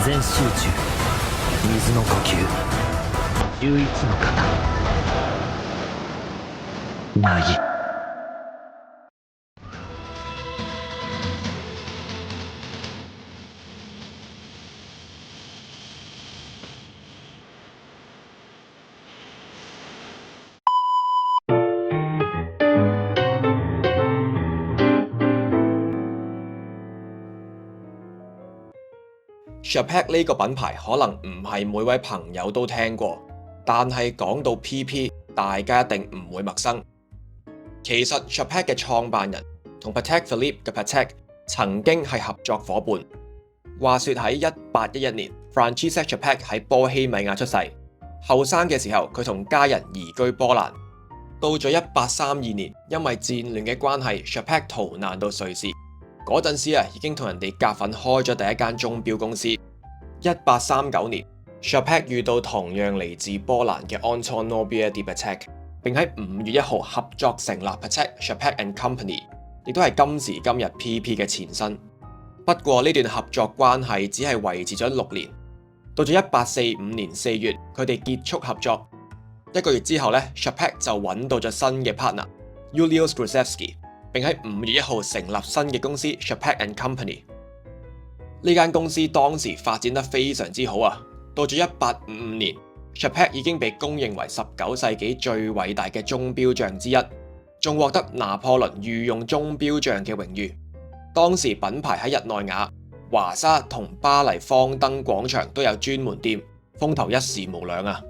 全集中水の呼吸唯一の型凪Chapek 呢個品牌可能唔係每位朋友都聽過，但係講到 PP， 大家一定唔會陌生。其實 Chapek 嘅創辦人同 Patek Philippe 嘅 Patek 曾經係合作夥伴。話說喺1811年 Francesca Chapek 喺波希米亞出世，後生嘅時候佢同家人移居波蘭。到咗1832年，因為戰亂嘅關係 ，Chapek 逃難到瑞士。嗰陣時已經同人哋夾份開咗第一間鐘錶公司。1839年 ，Chapek 遇到同樣嚟自波蘭嘅 Anton Nobile de Patek， 並喺5月1號合作成立 Patek Chapek and Company， 亦都係今時今日 PP 嘅前身。不過呢段合作關係只係維持咗6年。到咗1845年4月，佢哋結束合作。1個月之後呢 ，Chapek 就揾到咗新嘅 partner Julius Grusevsky， 並喺5月1號成立新嘅公司 Chapek and Company。呢間公司當時發展得非常之好啊！到咗1855年 ，Chapek 已經被公認為19世紀最偉大嘅鐘錶匠之一，仲獲得拿破崙御用鐘錶匠嘅榮譽。當時品牌喺日內瓦、華沙同巴黎方燈廣場都有專門店，風頭一時無兩啊！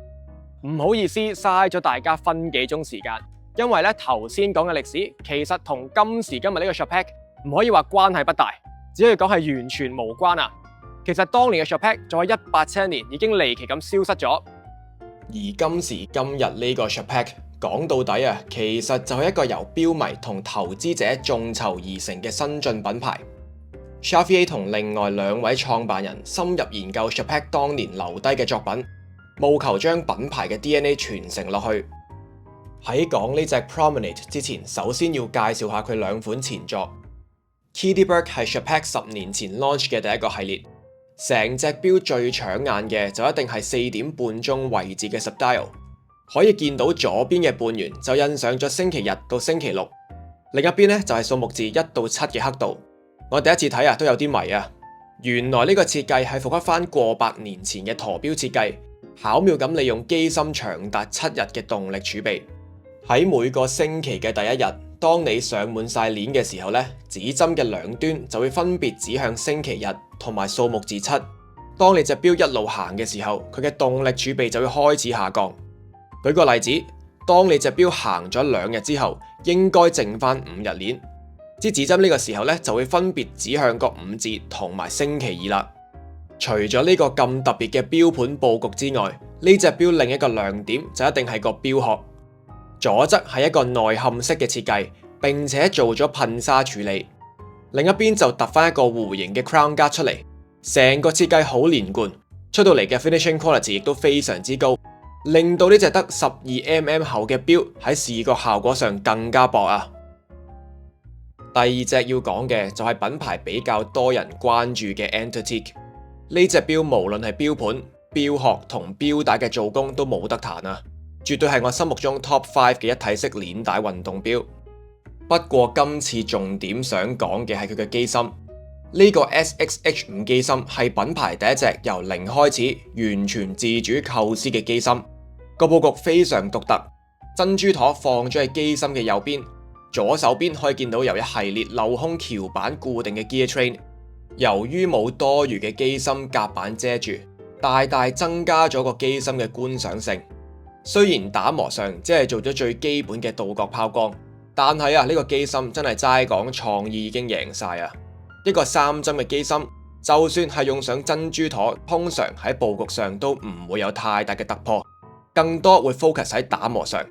唔好意思，嘥咗大家分幾鐘時間，因為咧頭先講嘅歷史其實同今時今日呢個 Chapek 唔可以話關係不大，只可以講係完全無關啊！其實當年嘅 Chapek 早喺1871年已經離奇咁消失咗，而今時今日呢個 Chapek 講到底啊，其實就係一個由錶迷同投資者眾籌而成嘅新進品牌。Xavier 同另外2位創辦人深入研究 Chapek 當年留低嘅作品，務求將品牌嘅 DNA 傳承落去。喺講呢隻 Promenade 之前，首先要介紹下佢2款前作。Kiddeberg 係 Chapek 10年前 launch 嘅第一個系列，成隻錶最搶眼嘅就一定係4點半鐘位置嘅 subdial， 可以見到左邊嘅半圓就印上咗星期日到星期六，另一邊呢就係數目字1到7嘅刻度。我第一次睇都有啲迷啊！原來呢個設計係復刻翻過百年前嘅陀錶設計，巧妙咁利用機芯長達7日嘅動力儲備。喺每個星期嘅第一日，當你上滿晒鏈嘅時候呢，指針嘅2端就會分別指向星期日同埋數目字7。當你隻錶一路行嘅時候，佢嘅動力儲備就會開始下降。舉個例子，當你隻錶行咗2日之後，應該剩翻5日鏈。支指針呢個時候呢，就會分別指向個5字同埋星期二啦。除咗呢個咁特別嘅錶盤佈局之外，呢隻錶另一個亮點就一定係個錶殼。左側係一個內嵌式嘅設計，並且做咗噴砂處理，另一邊就突翻一個弧形嘅 crown guard 出嚟，成個設計好連貫，出到嚟嘅 finishing quality 亦都非常之高，令到呢隻得12mm 厚嘅錶喺視覺效果上更加薄啊！第二隻要講嘅就係品牌比較多人關注嘅 Antotique。呢隻錶無論係錶盤、錶殼同錶帶嘅做工都冇得彈啊，絕對係我心目中 Top 5嘅一體式鏈帶運動錶。不過今次重點想講嘅係佢嘅機芯，呢個 SXH5 機芯係品牌第一隻由0開始完全自主構思嘅機芯，個佈局非常獨特，珍珠陀放咗喺機芯嘅右邊。左手邊可以見到由一系列鏤空橋板固定嘅 gear train， 由於冇多餘嘅機芯夾板遮住，大大增加咗個機芯嘅觀賞性。雖然打磨上只係做咗最基本嘅鍍角拋光，但係呢個機芯真係齋講創意已經贏晒啊！一個3針嘅機芯，就算係用上珍珠陀，通常喺佈局上都唔會有太大嘅突破，更多會 focus 喺打磨上。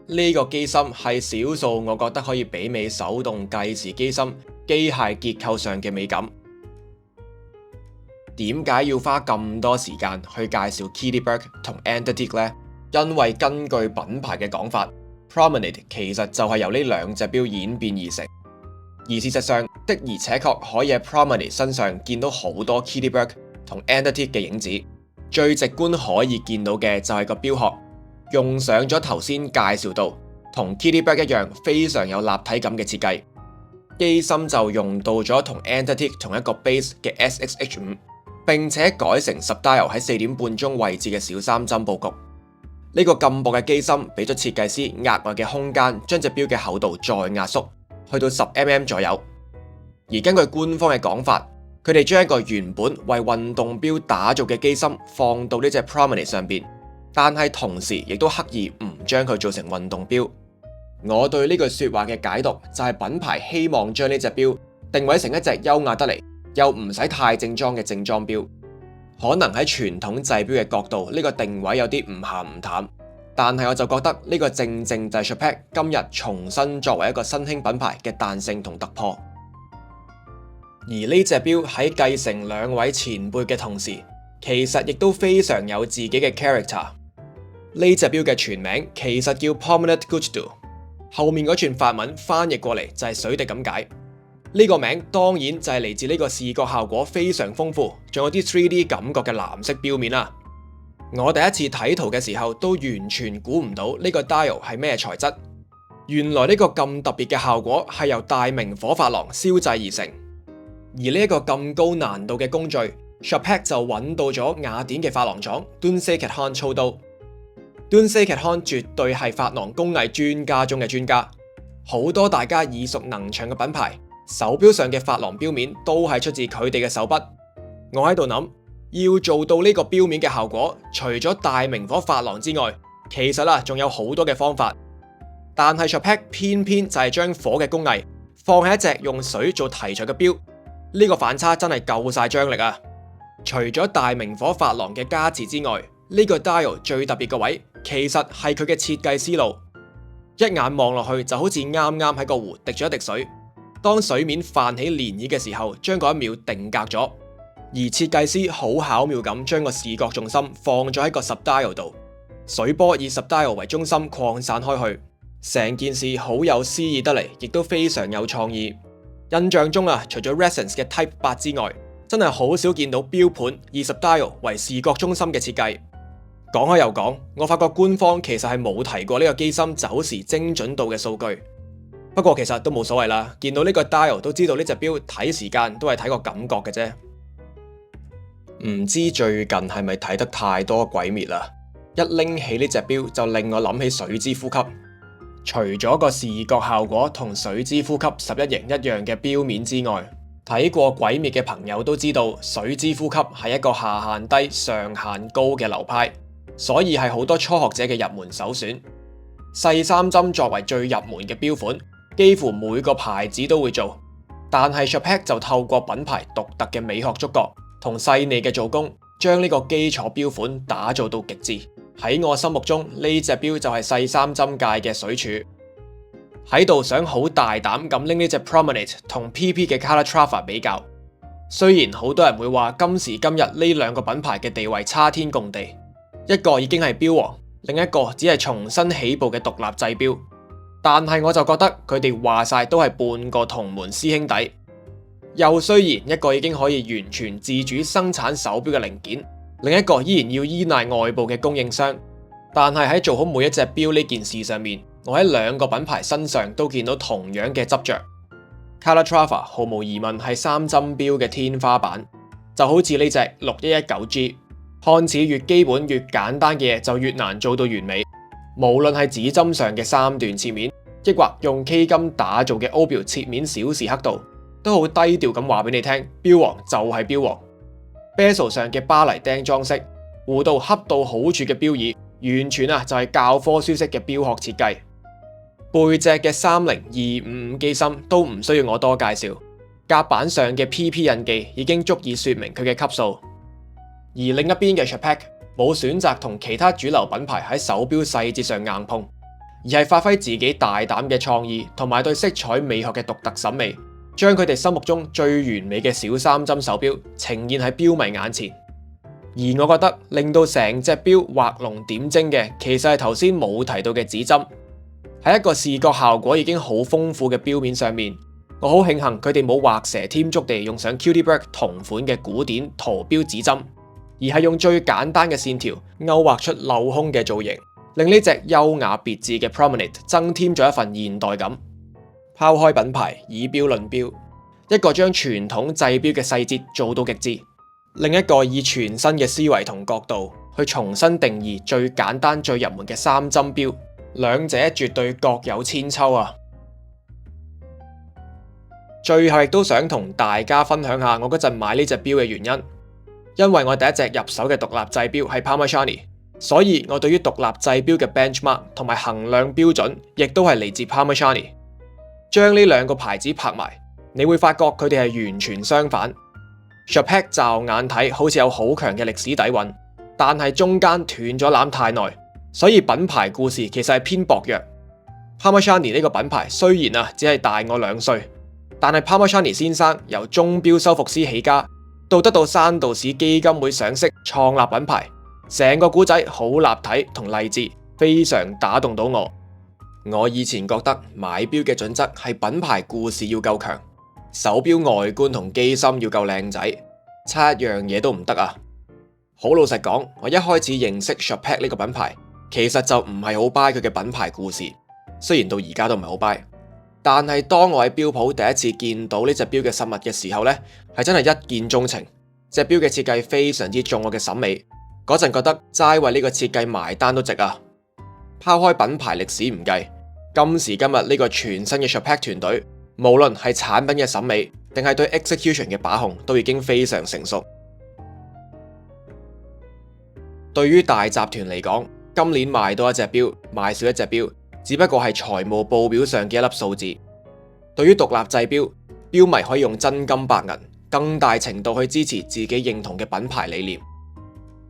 呢個機芯係少數我覺得可以媲美手動計時機芯機械結構上嘅美感。點解要花咁多時間去介紹 Kiddeberg 同 Antotique 呢？因為根據品牌嘅講法， Promenade 其實就係由呢2隻錶演變而成。而事實上的而且確可以喺 Promenade 身上見到好多 Kiddeberg 同 Entity 嘅影子。最直觀可以見到嘅就係個錶殼，用上咗頭先介紹到同 Kitty Bag 一樣非常有立體感嘅設計。機芯就用到咗同 Entity 同一個 base 嘅 SXH5， 並且改成 Subdial 喺4點半鐘位置嘅小3針佈局。呢個咁薄嘅機芯俾咗設計師額外嘅空間，將隻錶嘅厚度再壓縮去到10mm 左右。而根據官方嘅講法，佢哋將一個原本為運動錶打造嘅機芯放到呢隻 Promenade 上邊，但係同時亦都刻意唔將佢做成運動錶。我對呢句說話嘅解讀就係品牌希望將呢隻錶定位成一隻優雅得嚟又唔使太正裝嘅正裝錶。可能喺傳統製錶嘅角度，呢個定位有啲唔鹹唔淡，但係我就覺得呢個正正就係 Chapek 今日重新作為一個新興品牌嘅彈性同突破。而呢隻錶喺繼承兩位前輩嘅同時，其實亦都非常有自己嘅 character。呢隻錶嘅全名其實叫 Promenade Goutte d'Eau， 後面嗰串法文翻譯過嚟就係水滴咁解。呢個名當然就係嚟自呢個視覺效果非常豐富，仲有啲 3D 感覺嘅藍色錶面啦。我第一次睇圖嘅時候都完全估唔到呢個 dial 係咩材質，原來呢個咁特別嘅效果係由大明火珐琅燒製而成。而呢一個咁高難度嘅工序 ，Chapek 就揾到咗雅典嘅珐琅廠 Doonsay Kathan 操刀。Doonsay Kathan 絕對係珐琅工藝專家中嘅專家，好多大家耳熟能詳嘅品牌手錶上嘅珐琅錶面都係出自佢哋嘅手筆。我喺度諗，要做到呢個錶面嘅效果，除咗大明火珐琅之外，其實仲有好多嘅方法。但係 Chapek 偏偏就係將火嘅工藝放喺一隻用水做題材嘅錶。呢個反差真係夠晒張力啊！除咗大明火珐琅嘅加持之外，呢個 dial 最特別嘅位，其實係佢嘅設計思路。一眼望落去就好似啱啱喺個湖滴咗一滴水，當水面泛起漣漪嘅時候，將嗰一秒定格咗。而設計師好巧妙咁將個視覺重心放咗喺個 Subdial 度，水波以 Subdial 為中心擴散開去，成件事好有詩意得嚟，亦都非常有創意。印象中除咗 Ressence 嘅 Type 8之外，真係好少見到錶盤以 Subdial 為視覺中心嘅設計。講開又講，我發覺官方其實係冇提過呢個機芯走時精準度嘅數據。不過其實都冇所謂啦，見到呢個 dial 都知道呢隻錶睇時間都係睇個感覺嘅啫。唔知最近係咪睇得太多鬼滅啦？一拎起呢隻錶就令我諗起水之呼吸。除咗個視覺效果同水之呼吸11型一樣嘅錶面之外，睇過鬼滅嘅朋友都知道水之呼吸係一個下限低上限高嘅流派，所以係好多初學者嘅入門首選。細3針作為最入門嘅錶款，幾乎每個牌子都會做，但係 Chapek 就透過品牌獨特嘅美學觸覺同細膩嘅做工，將呢個基礎錶款打造到極致。喺我心目中，呢隻錶就係細3針界嘅水柱。喺度想好大膽咁拎呢隻 Promenade 同 PP 嘅 Calatrava 比較，雖然好多人會話今時今日呢兩個品牌嘅地位差天共地，一個已經係錶王，另一個只係重新起步嘅獨立製錶，但係我就覺得佢哋話晒都係半個同門師兄弟。又雖然一個已經可以完全自主生產手錶嘅零件，另一個依然要依賴外部嘅供應商，但係喺做好每一隻錶呢件事上面，我喺兩個品牌身上都見到同樣嘅執着。Calatrava 毫無疑問係3針錶嘅天花板，就好似呢隻 6119G， 看似越基本越簡單嘅嘢就越難做到完美。無論係指針上嘅3段切面，抑或用 K 金打造嘅 Obel 切面小時刻度，都好低調咁話俾你聽，錶王就係錶王。Bezel 上嘅巴黎釘裝飾，弧度恰到好處嘅錶耳，完全就係教科書式嘅錶殼設計。背脊嘅30255機芯都唔需要我多介紹，甲板上嘅 PP 印記已經足以說明佢嘅級數。而另一邊嘅 Chapek 冇選擇同其他主流品牌喺手錶細節上硬碰，而係發揮自己大膽嘅創意同埋對色彩美學嘅獨特審美，將佢哋心目中最完美嘅小3針手錶呈現喺錶迷眼前。而我覺得令到成隻錶畫龍點睛嘅，其實係頭先冇提到嘅指針。喺一個視覺效果已經好豐富嘅錶面上面，我好慶幸佢哋冇畫蛇添足地用上 Cutie-Bird 同款嘅古典圖標指針，而係用最簡單嘅線條勾畫出鏤空嘅造型，令呢隻優雅別致嘅 Promenade 增添咗一份現代感。拋開品牌，以標論標，一個將傳統製標嘅細節做到極致，另一個以全新嘅思維同角度去重新定義最簡單最入門嘅3針標，兩者絕對各有千秋啊！最後亦都想同大家分享下我嗰陣買呢隻錶嘅原因，因為我第一隻入手嘅獨立製錶係 Parmigiani， 所以我對於獨立製錶嘅 benchmark 同埋衡量標準，亦都係嚟自 Parmigiani。將呢兩個牌子拍埋，你會發覺佢哋係完全相反。Chapek 驟眼睇好似有好強嘅歷史底蘊，但係中間斷咗纜太耐，所以品牌故事其實係偏薄弱。Parmigiani 呢個品牌雖然只係大我2歲。但係 Parmigiani 先生由鐘錶修復師起家，到得到山道士基金會賞識創立品牌，成個故仔好立體同勵志，非常打動到我。我以前覺得買錶嘅準則係品牌故事要夠強，手錶外觀同機芯要夠靚仔，差一樣嘢都唔得啊！好老實講，我一開始認識 Chapek 呢個品牌，其實就唔係好 buy 佢嘅品牌故事，雖然到而家都唔係好 buy。但係當我喺錶鋪第一次見到呢隻錶嘅實物嘅時候呢，係真係一見鍾情。隻錶嘅設計非常之中我嘅審美，嗰陣覺得齋為呢個設計埋單都值啊！拋開品牌歷史唔計，今時今日呢個全新嘅 Chapek 團隊，無論係產品嘅審美，定係對 execution 嘅把控，都已經非常成熟。對於大集團嚟講，今年賣多一隻錶，賣少一隻錶，只不過係財務報表上嘅一粒數字。對於獨立製錶，錶迷可以用真金白銀，更大程度去支持自己認同嘅品牌理念。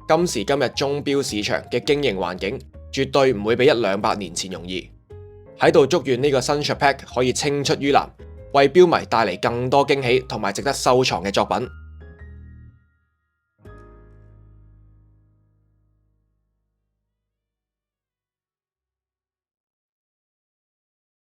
今時今日鐘錶市場嘅經營環境，絕對唔會比100-200年前容易。喺度祝願呢個新 Chapek 可以青出於藍，為錶迷帶嚟更多驚喜同埋值得收藏嘅作品。